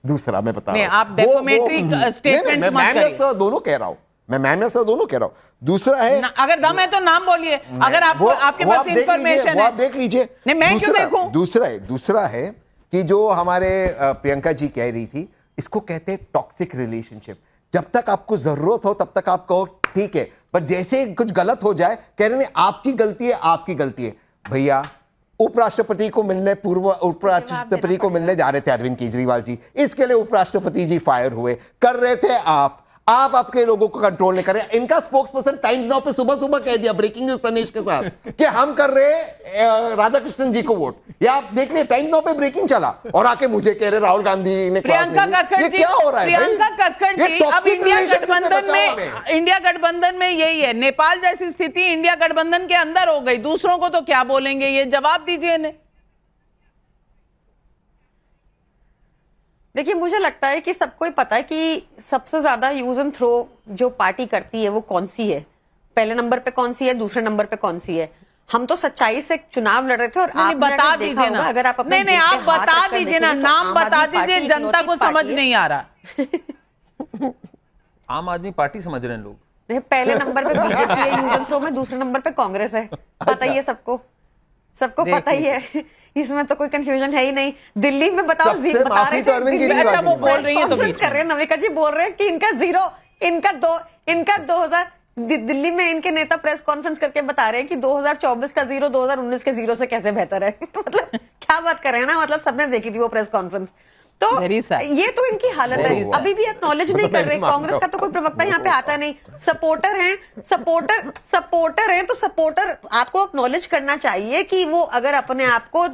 दूसरा मैं बता रहा हूं, आप डेफोमेटरी स्टेटमेंट्स मत करिए। मैं सर दोनों कह रहा हूं, मैं मैम सर दोनों कह रहा हूं। दूसरा है, अगर दम है तो नाम बोलिए, अगर आपको आपके पास इंफॉर्मेशन है। आप देख लीजिए। नहीं, मैं क्यों देखूं? दूसरा है कि जो हमारे प्रियंका जी कह रही थी, इसको कहते हैं टॉक्सिक रिलेशनशिप। जब तक आपको जरूरत हो तब तक आप कहो ठीक है, पर जैसे कुछ गलत हो जाए कह रहे हैं आपकी गलती है। भैया उपराष्ट्रपति को मिलने उपराष्ट्रपति को मिलने जा रहे थे अरविंद केजरीवाल जी, इसके लिए उपराष्ट्रपति जी फायर हुए, कर रहे थे आप आपके लोगों को कंट्रोल नहीं कर रहे। इनका स्पोक्सपर्सन टाइम्स नाउ पे सुबह कह दिया ब्रेकिंग न्यूज प्रनेश के साथ कि हम कर रहे राधाकृष्णन जी को वोट। या आप देख लिए टाइम्स नाउ पे ब्रेकिंग चला और आके मुझे कह रहे राहुल गांधी ने प्रियंका कक्कड़ जी, क्या हो रहा है? प्रियंका कक्कड़ जी, अब इंडिया गठबंधन में यही है। नेपाल जैसी स्थिति इंडिया गठबंधन के अंदर हो गई, दूसरों को तो क्या बोलेंगे? ये जवाब दीजिए इन्हें। देखिए, मुझे लगता है कि सबको ही पता है कि सबसे ज्यादा यूज एंड थ्रो जो पार्टी करती है वो कौन सी है, पहले नंबर पे कौन सी है, दूसरे नंबर पे कौन सी है। हम तो सच्चाई से चुनाव लड़ रहे थे, और आप बता दीजिए ना। अगर आप नहीं आप बता दीजिए ना, नाम बता दीजिए, जनता को समझ नहीं आ रहा। आम आदमी पार्टी समझ रहे हैं लोग। पहले नंबर पे बीजेपी है यूज एंड थ्रो में, दूसरे नंबर पे कांग्रेस है। पता ही है सबको पता ही है, इसमें तो कोई कंफ्यूजन है ही नहीं। दिल्ली में बताओ, बता रहे थे वो बोल रही है, तो कर रहे हैं नविका जी बोल रहे हैं कि इनका 0, इनका 2000 दिल्ली में इनके नेता प्रेस कॉन्फ्रेंस करके बता रहे हैं कि 2024 का जीरो 2019 के जीरो से कैसे बेहतर है। मतलब क्या बात कर रहे हैं ना, मतलब सबने देखी थी वो प्रेस कॉन्फ्रेंस। तो ये तो इनकी हालत है, अभी भी एक्नॉलेज नहीं कर रहे। कांग्रेस का तो कोई प्रवक्ता यहाँ पे आता नहीं। सपोर्टर हैं, सपोर्टर हैं, तो सपोर्टर आपको एक्नॉलेज करना चाहिए कि वो अगर अपने आप को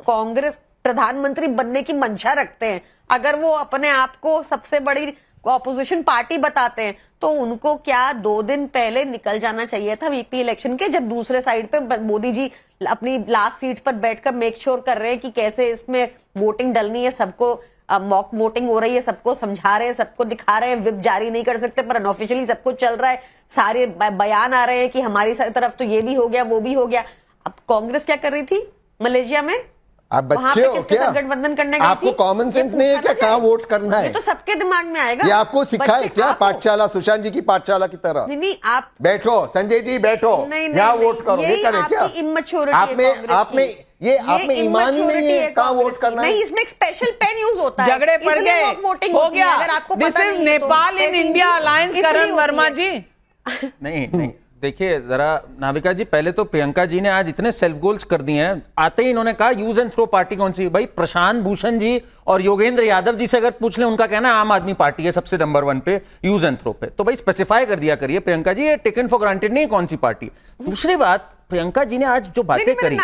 कांग्रेस प्रधानमंत्री बनने की मंशा रखते हैं, अगर वो अपने आप को सबसे बड़ी ऑपोजिशन पार्टी बताते हैं, तो उनको क्या 2 दिन पहले निकल जाना चाहिए था वीपी इलेक्शन के, जब दूसरे साइड पे मोदी जी अपनी लास्ट सीट पर बैठकर मेक श्योर कर रहे हैं कि कैसे इसमें वोटिंग डलनी है, सबको मॉक वोटिंग हो रही है, सबको समझा रहे हैं, सबको दिखा रहे हैं। विप जारी नहीं कर सकते पर अनऑफिशियली सब कुछ चल रहा है, सारे बयान आ रहे हैं कि हमारी तरफ तो ये भी हो गया, वो भी हो गया। अब कांग्रेस क्या कर रही थी मलेशिया में? आप बच्चे हो क्या? गठबंधन करने गई आपको थी? कॉमन सेंस नहीं है क्या कहाँ वोट करना है? ये तो सबके दिमाग में आएगा। ये आपको सिखाए क्या पाठशाला, सुशांत जी की पाठशाला की तरह? नहीं, आप बैठो संजय जी, बैठो यहाँ वोट करो, ये करे क्या? आप में ईमान ही नहीं है कहाँ वोट करना है। नहीं, इसमें एक स्पेशल पेन यूज होता है, झगड़े पड़ गए, हो गया। अगर आपको this is Nepal in India alliance, Karan Verma ji. नहीं देखिए जरा नाविका जी, पहले तो प्रियंका जी ने आज इतने सेल्फ गोल्स कर दिए हैं। आते ही इन्होंने कहा यूज एंड थ्रो पार्टी कौन सी? भाई प्रशांत भूषण जी और योगेंद्र यादव जी से अगर पूछ लें, उनका कहना है आम आदमी पार्टी है सबसे नंबर 1 पे यूज एंड थ्रो पे। तो भाई स्पेसिफाई कर दिया करिए प्रियंका जी, ये टेकन फॉर ग्रांटेड नहीं कौन सी पार्टी। दूसरी बात, प्रियंका जी ने आज जो बातें करी,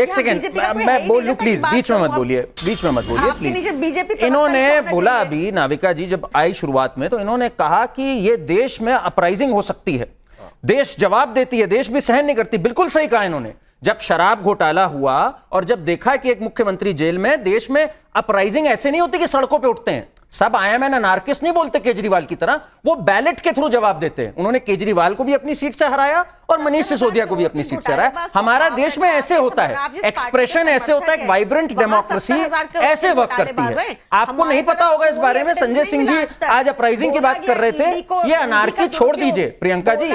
एक सेकंड मैं बोल लूं प्लीज, बीच में मत बोलिए प्लीज। इन्होंने बोला अभी नाविका जी जब आई शुरुआत में, तो इन्होंने कहा कि ये देश में अपराइजिंग हो सकती है, देश जवाब देती है, देश भी सहन नहीं करती। बिल्कुल सही कहा इन्होंने। जब शराब घोटाला हुआ और जब देखा कि एक मुख्यमंत्री जेल में, देश में अपराइजिंग ऐसे नहीं होती कि सड़कों पे उठते हैं। सब आईएमएन अनार्किस्ट नहीं बोलते केजरीवाल की तरह, वो बैलेट के थ्रू जवाब देते हैं। उन्होंने केजरीवाल को भी अपनी सीट से हराया और मनीष सिसोदिया को भी अपनी सीट से हराया। हमारा देश में ऐसे होता है, एक्सप्रेशन ऐसे होता है, वाइब्रेंट डेमोक्रेसी ऐसे वर्क करती है। आपको नहीं पता होगा इस बारे में। संजय सिंह जी आज अपराइजिंग की बात कर रहे थे। ये अनार्की छोड़ दीजिए प्रियंका जी,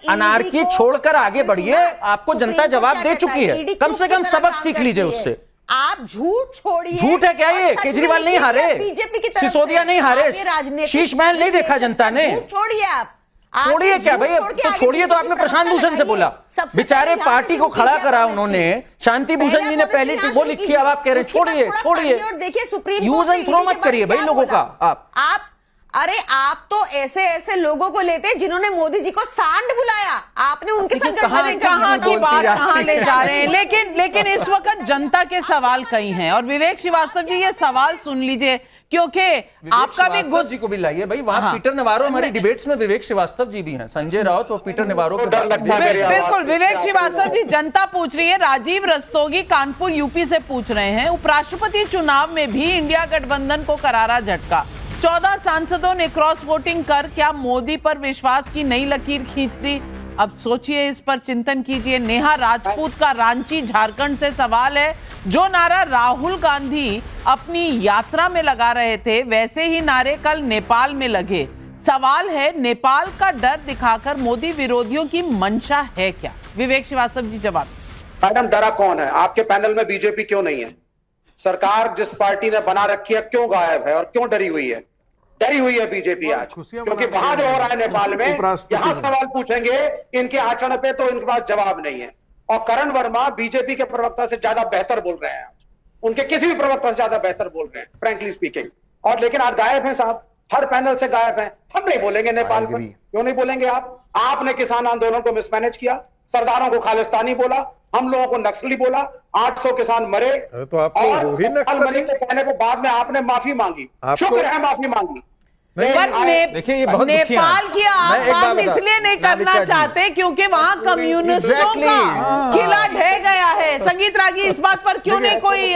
अनार्की छोड़कर आगे बढ़िए। आपको जनता जवाब दे चुकी है, कम से कम सबक सीख लीजिए उससे। आप झूठ छोड़िए। झूठ है क्या ये? केजरीवाल नहीं हारे, बीजेपी की तरफ सिसोदिया नहीं हारे, शीश महल नहीं देखा जनता ने। छोड़िए आप, छोड़िए क्या भाई? तो छोड़िए, तो आपने प्रशांत भूषण से बोला, बेचारे पार्टी को खड़ा करा उन्होंने। शांति भूषण जी ने पहली वो लिखी, अब आप कह रहे हैं छोड़िए छोड़िए। देखिए सुप्रीम यूज एंड थ्रो मत करिए भाई लोगों का। आप अरे आप तो ऐसे लोगों को लेते हैं जिन्होंने मोदी जी को सांड बुलाया, आपने उनके साथ कहां की बात कहां ले जा रहे हैं। लेकिन इस वक्त जनता के सवाल कई हैं। और विवेक श्रीवास्तव जी, ये सवाल सुन लीजिए, क्योंकि आपका भी गुज जी को भी लाइए भाई। वहां पीटर नेवारो, हमारी डिबेट्स में विवेक श्रीवास्तव जी भी हैं, संजय राउत और पीटर नेवारो के बिल्कुल। विवेक श्रीवास्तव जी, जनता पूछ रही है, राजीव रस्तोगी कानपुर यूपी से पूछ रहे हैं, उपराष्ट्रपति चुनाव में भी इंडिया गठबंधन को करारा झटका। 14 सांसदों ने क्रॉस वोटिंग कर क्या मोदी पर विश्वास की नई लकीर खींच दी? अब सोचिए, इस पर चिंतन कीजिए। नेहा राजपूत का रांची झारखंड से सवाल है, जो नारा राहुल गांधी अपनी यात्रा में लगा रहे थे, वैसे ही नारे कल नेपाल में लगे। सवाल है, नेपाल का डर दिखाकर मोदी विरोधियों की मंशा है क्या? विवेक श्रीवास्तव जी जवाब। मैडम, डरा कौन है? आपके पैनल में बीजेपी क्यों नहीं है? सरकार जिस पार्टी ने बना रखी है क्यों गायब है और क्यों डरी हुई है? डरी हुई है बीजेपी आज, क्योंकि वहां जो हो रहा है नेपाल में, यहां सवाल पूछेंगे इनके आचरण पे तो इनके पास जवाब नहीं है। और करण वर्मा बीजेपी के प्रवक्ता से ज्यादा बेहतर बोल रहे हैं आज, उनके किसी भी प्रवक्ता से ज्यादा बेहतर बोल रहे हैं फ्रैंकली स्पीकिंग। और लेकिन आज गायब है साहब, हर पैनल से गायब है। हम नहीं बोलेंगे नेपाल पर, क्यों नहीं बोलेंगे आप? आपने किसान आंदोलन को मिसमैनेज किया, सरदारों को खालिस्तानी बोला, हम लोगों को नक्सली बोला, 800 किसान मरे। तो आप लोग ही नक्सली कहने को बाद में आपने माफी मांगी, शुक्र है माफी मांगी। देखिए ये बहुत नेपाल की आप बात इसलिए नहीं करना चाहते क्योंकि वहां कम्युनिस्टों का किला ढह गया है। संगीत रागी, इस बात पर क्यों नहीं कोई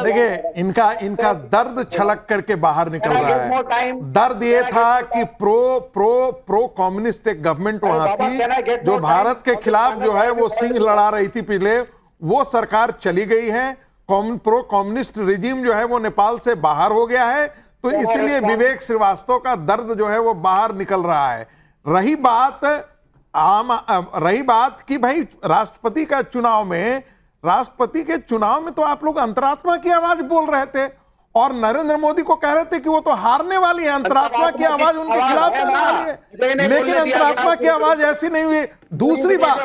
देखिए, इनका दर्द छलक करके बाहर निकल रहा है। दर्द ये था कि प्रो कम्युनिस्ट एक गवर्नमेंट वहां थी जो भारत के खिलाफ जो है वो सिंह लड़ा रही थी पहले, वो सरकार चली गई है। प्रो कम्युनिस्ट रिजीम जो है वो नेपाल से बाहर हो गया है। तो इसलिए विवेक श्रीवास्तव का दर्द जो है वो बाहर निकल रहा है। रही बात कि भाई राष्ट्रपति के चुनाव में तो आप लोग अंतरात्मा की आवाज बोल रहे थे, और नरेंद्र मोदी को कह रहे थे कि वो तो हारने वाली है, अंतरात्मा की आवाज उनके खिलाफ आने वाली है, लेकिन अंतरात्मा की आवाज ऐसी नहीं हुई। दूसरी बात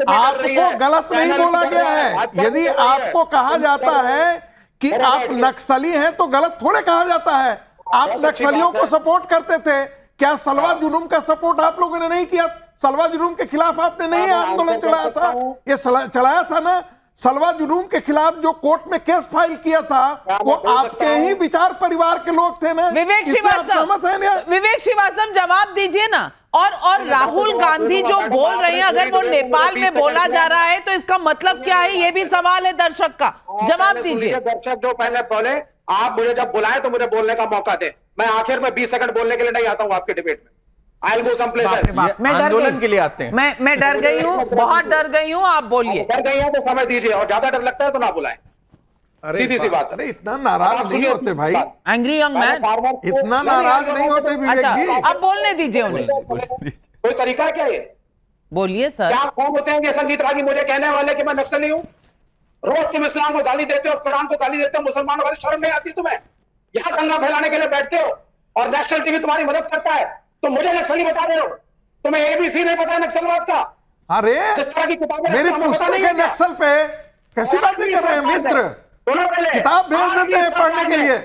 आपको गलत नहीं बोला गया है। यदि आपको कहा जाता है कि आप नक्सली हैं तो गलत थोड़े कहा जाता है। आप नक्सलियों को सपोर्ट करते थे, क्या सलवा जुलूम का सपोर्ट आप लोगों ने नहीं किया? सलवा जुलूम के खिलाफ आपने नहीं आंदोलन चलाया था? ये चलाया था ना। सलवा जुलूम के खिलाफ जो कोर्ट में केस फाइल किया था वो आपके ही विचार परिवार के लोग थे ना। विवेक इससे आप सहमत हैं ना? विवेक श्रीवास्तव जवाब दीजिए ना। और राहुल गांधी जो बोल रहे हैं, अगर वो नेपाल में बोला जा रहा है तो इसका मतलब क्या है? ये भी सवाल है दर्शक का, जवाब दीजिए। दर्शक जो पहले बोले, आप मुझे जब बुलाए तो मुझे बोलने का मौका दे। मैं आखिर में 20 सेकंड बोलने के लिए नहीं आता हूं आपके डिबेट में। I'll go someplace else। मैं डर आंदोलन गई। के लिए आते हैं। मैं डर गई हूँ, बहुत डर गई हूँ। आप बोलिए। डर गई है तो समय दीजिए, और ज्यादा डर लगता है तो ना बुलाएं। सीधी सी बात। अरे इतना नाराज नहीं होते भाई, एंग्री यंग मैन, इतना नाराज नहीं होते विवेक अच्छा, जी। अब बोलने दीजिए उन्हें। कोई तरीका है क्या ये? बोलिए सर। क्या कौन होते हैं ये संगीत रागी मुझे कहने वाले कि मैं नक्सली हूं? रोज तुम इस्लाम को गाली देते हो, कुरान को गाली देते हो, मुसलमानों वाली शर्म नहीं आती तुम्हें? यहां दंगा फैलाने के लिए बैठते हो और नेशनल टीवी तुम्हारी मदद करता है, तो मुझे नक्सली बता रहे हो? तुम्हें एबीसी नहीं पता है नक्सलवाद का? अरे जिस तरह की किताबें मेरी पुस्तक है नक्सल पे, कैसी बातें कर रहे हैं मित्र? किताब भेज देते हैं पढ़ने के लिए,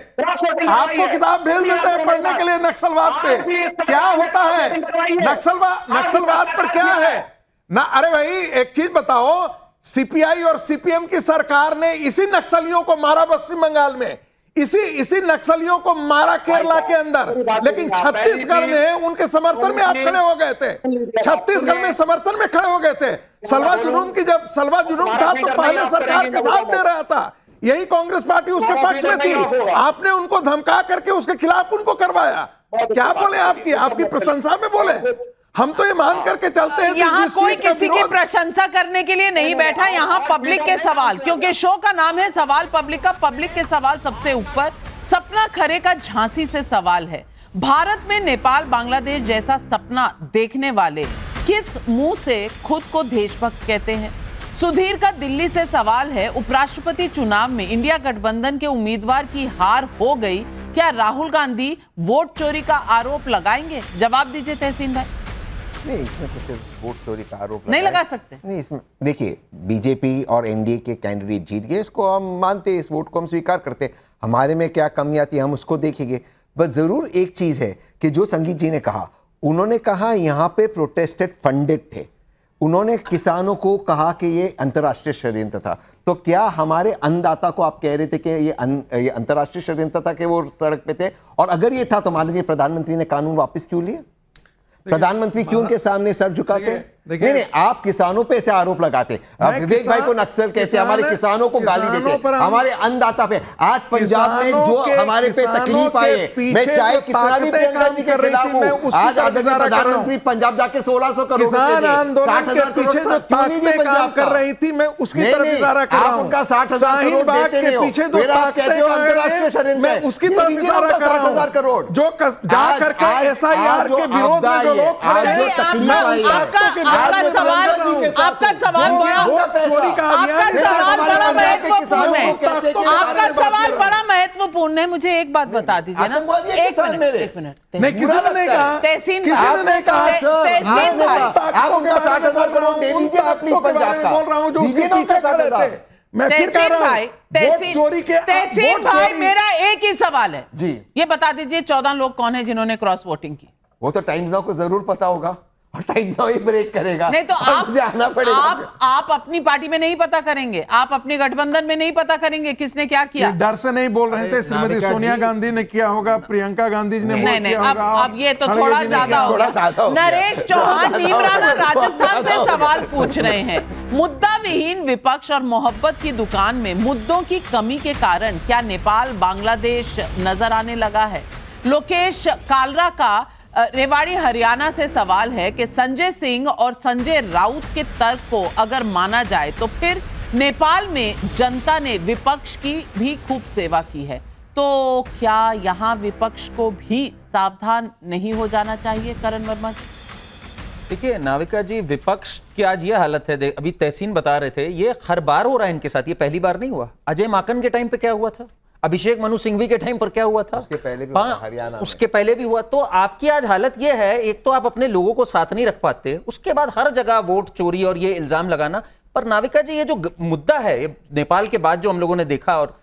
आपको किताब भेज देते हैं पढ़ने के लिए नक्सलवाद पे। क्या होता है नक्सलवाद पर क्या है ना? अरे भाई एक चीज बताओ, सीपीआई और सीपीएम की सरकार ने इसी नक्सलियों को मारा पश्चिम बंगाल में, इसी नक्सलियों को मारा केरला के अंदर, लेकिन छत्तीसगढ़ में उनके समर्थन में आप खड़े हो गए थे। छत्तीसगढ़ में समर्थन में खड़े हो गए थे। सलवा जुलूम की जब सलवा जुलूम था तो पहले सरकार के साथ दे रहा था, यही कांग्रेस पार्टी उसके पक्ष में थी। आपने उनको धमका करके उसके खिलाफ उनको करवाया। क्या बोले? आपकी प्रशंसा में बोले? हम तो ये मान करके चलते हैं। यहाँ कोई किसी की प्रशंसा करने के लिए नहीं बैठा, यहाँ पब्लिक के सवाल, क्योंकि शो का नाम है सवाल पब्लिक का, पब्लिक के सवाल सबसे ऊपर। सपना खरे का झांसी से सवाल है, भारत में नेपाल बांग्लादेश जैसा सपना देखने वाले किस मुंह से खुद को देशभक्त कहते हैं? सुधीर का दिल्ली से सवाल है, उपराष्ट्रपति चुनाव में इंडिया गठबंधन के उम्मीदवार की हार हो गई, क्या राहुल गांधी वोट चोरी का आरोप लगाएंगे? जवाब दीजिए तहसीन भाई। नहीं, इसमें तो सिर्फ वोट चोरी का आरोप नहीं लगा सकते। नहीं, इसमें देखिए बीजेपी और एनडीए के कैंडिडेट जीत गए, इसको हम मानते हैं, इस वोट को हम स्वीकार करते हैं। हमारे में क्या कमी आती है हम उसको देखेंगे। बस जरूर एक चीज है कि जो संगीत जी ने कहा, उन्होंने कहा यहाँ पे प्रोटेस्टेड फंडेड थे, उन्होंने किसानों को कहा कि ये अंतर्राष्ट्रीय षड्यंत्र था। तो क्या हमारे अन्नदाता को आप कह रहे थे कि ये अंतर्राष्ट्रीय षड्यंत्र था कि वो सड़क पे थे? और अगर ये था तो माननीय प्रधानमंत्री ने कानून वापस क्यों लिए? प्रधानमंत्री क्यों उनके सामने सर झुकाते? नहीं, आप किसानों पे ऐसे आरोप लगाते। आप विवेक भाई को नक्सल कैसे, हमारे किसानों को गाली देते, हमारे अन्नदाता पे। आज पंजाब में जो हमारे पे तकलीफ आए, मैं चाहे कितना भी प्रियंका जी के खिलाफ हूं, आज आदरणीय प्रधानमंत्री पंजाब जाके 1600 करोड़ किसान आंदोलन के पीछे जो ताकतें काम कर रही थी, मैं उसकी तरफ इशारा कर रहा हूं। आप उनका 60,000 करोड़ देते नहीं हो, पीछे जो फिर आप कहते हो अंतर्राष्ट्रीय षड्यंत्र, मैं उसकी तरफ इशारा कर रहा हूं। 60,000 करोड़ जो जा करके एसआईआर के विरोध में जो लोग खड़े हैं, आपका सवाल बड़ा महत्वपूर्ण है। आपका सवाल बड़ा महत्वपूर्ण है। मुझे एक बात बता दीजिए ना, एक मिनट। नहीं, किसी ने नहीं कहा, तहसीन किसी ने नहीं कहा। आप उनका 60,000 करोड़ दे दीजिए ना प्लीज पंजाब का। बोल रहा हूं जो उसके पीछे खड़े थे। मैं फिर कह रहा हूं, वोट चोरी के तहसीन भाई, मेरा एक ही सवाल है जी, ये बता दीजिए 14 लोग कौन है जिन्होंने क्रॉस वोटिंग की? वो तो टाइम्स नाउ को जरूर पता होगा, और टाइम्स नाउ ही ब्रेक करेगा। नहीं तो आप अपनी पार्टी में नहीं पता करेंगे, आप अपने गठबंधन में नहीं पता करेंगे किसने क्या किया? डर से नहीं बोल रहे थे। श्रीमती सोनिया गांधी ने किया होगा, प्रियंका गांधी जी ने किया होगा। अब ये तो थोड़ा ज्यादा हो गया। नरेश चौहान नीमराना राजस्थान से सवाल पूछ रहे हैं, मुद्दा विहीन विपक्ष और मोहब्बत की दुकान में मुद्दों की कमी के कारण क्या नेपाल बांग्लादेश नजर आने लगा है? लोकेश कालरा का रेवाड़ी हरियाणा से सवाल है कि संजय सिंह और संजय राउत के तर्क को अगर माना जाए तो फिर नेपाल में जनता ने विपक्ष की भी खूब सेवा की है, तो क्या यहाँ विपक्ष को भी सावधान नहीं हो जाना चाहिए? करण वर्मा जी। देखिए नाविका जी, विपक्ष की आज ये हालत है, अभी तहसीन बता रहे थे, ये हर बार हो रहा है इनके साथ, ये पहली बार नहीं हुआ। अजय माकन के टाइम पे क्या हुआ था? अभिषेक मनु सिंघवी के टाइम पर क्या हुआ था? उसके पहले भी हुआ, हरियाणा में। उसके पहले भी हुआ। तो आपकी आज हालत यह है, एक तो आप अपने लोगों को साथ नहीं रख पाते, उसके बाद हर जगह वोट चोरी और ये इल्जाम लगाना। पर नाविका जी, ये जो मुद्दा है, ये नेपाल के बाद जो हम लोगों ने देखा और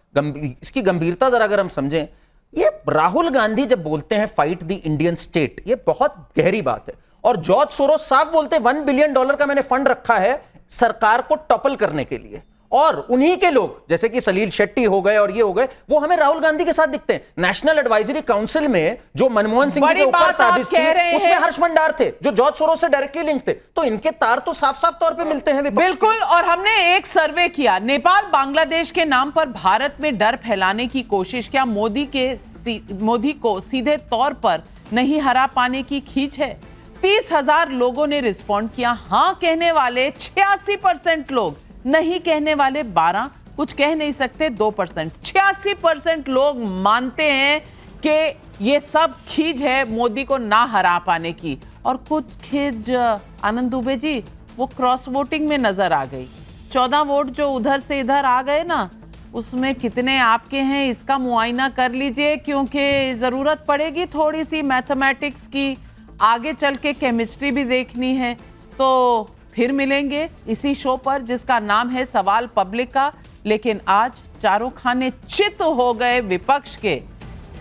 इसकी गंभीरता जरा अगर हम समझें, ये राहुल गांधी जब बोलते हैं फाइट द इंडियन स्टेट, ये बहुत गहरी बात है। और जॉर्ज सोरोस साफ बोलते हैं $1 बिलियन का मैंने फंड रखा है सरकार को टॉपल करने के लिए। और उन्हीं के लोग जैसे कि सलील शेट्टी हो गए और ये हो गए, वो हमें राहुल गांधी के साथ दिखते हैं। नेशनल एडवाइजरी काउंसिल में जो मनमोहन सिंह के ऊपर ताबिज थी, उसमें हर्ष भंडार थे जो जॉर्ज सोरोस से डायरेक्टली लिंक थे। तो इनके तार तो साफ साफ तौर पे मिलते हैं। बिल्कुल। और हमने एक सर्वे किया, नेपाल बांग्लादेश के नाम पर भारत में डर फैलाने की कोशिश, क्या मोदी को सीधे तौर पर नहीं हरा पाने की खींच है? 30,000 लोगों ने रिस्पॉन्ड किया। हां कहने वाले 86% लोग, नहीं कहने वाले 12, कुछ कह नहीं सकते 2%। 86% लोग मानते हैं कि ये सब खींच है मोदी को ना हरा पाने की। और कुछ खींच आनंद दुबे जी, वो क्रॉस वोटिंग में नजर आ गई। 14 वोट जो उधर से इधर आ गए ना, उसमें कितने आपके हैं इसका मुआयना कर लीजिए, क्योंकि जरूरत पड़ेगी थोड़ी सी मैथमेटिक्स की, आगे चल के केमिस्ट्री भी देखनी है। तो फिर मिलेंगे इसी शो पर जिसका नाम है सवाल पब्लिक का। लेकिन आज चारों खाने चित हो गए विपक्ष के,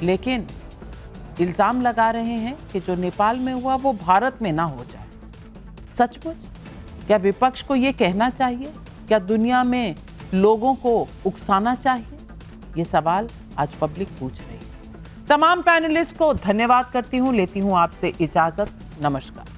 लेकिन इल्जाम लगा रहे हैं कि जो नेपाल में हुआ वो भारत में ना हो जाए। सचमुच क्या विपक्ष को ये कहना चाहिए? क्या दुनिया में लोगों को उकसाना चाहिए? ये सवाल आज पब्लिक पूछ रही है। तमाम पैनलिस्ट को धन्यवाद करती हूं, लेती हूं आपसे इजाजत। नमस्कार।